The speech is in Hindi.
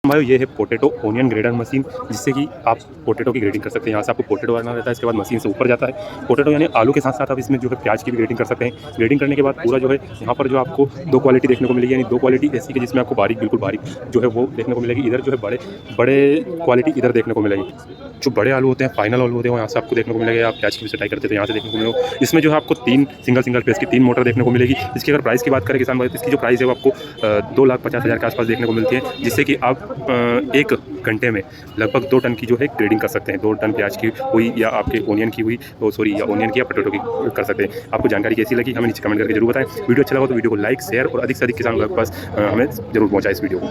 भाई ये है पोटैटो ओनियन ग्रेडर मशीन, जिससे कि आप पोटैटो की ग्रेडिंग कर सकते हैं। यहाँ से आपको पोटैटो बनाना रहता है, इसके बाद मशीन से ऊपर जाता है पोटैटो, यानी आलू के साथ साथ आप इसमें जो है प्याज की भी ग्रेडिंग कर सकते हैं। ग्रेडिंग करने के बाद पूरा जो है यहाँ पर जो आपको दो क्वालिटी देखने को मिलेगी, यानी दो क्वालिटी ऐसी कि जिसमें आपको बारीक, बिल्कुल बारीक जो है वो देखने को मिलेगी। इधर जो है बड़े बड़े क्वालिटी इधर देखने को मिलेगी। जो बड़े आलू होते हैं, फाइनल आलू होते हैं, यहाँ से आपको देखने को मिलेगा। आप प्याज की भी सटाई करते थे, यहाँ से देखने को मिलेगा। इसमें जो है आपको तीन सिंगल फेस की तीन मोटर देखने को मिलेगी। इसकी अगर प्राइस की बात करें किसान भाई, तो इसकी जो प्राइस है वो आपको 2,50,000 के आसपास देखने को मिलती है, जिससे कि आप एक घंटे में लगभग 2 टन की जो है ग्रेडिंग कर सकते हैं। 2 टन प्याज की हुई या आपके ओनियन की हुई, या ओनियन की या पोटैटो की कर सकते हैं। आपको जानकारी कैसी लगी हमें नीचे कमेंट करके जरूर बताएं। वीडियो अच्छा लगा तो वीडियो को लाइक, शेयर और अधिक से अधिक किसानों के पास हमें जरूर पहुँचाएं इस वीडियो को।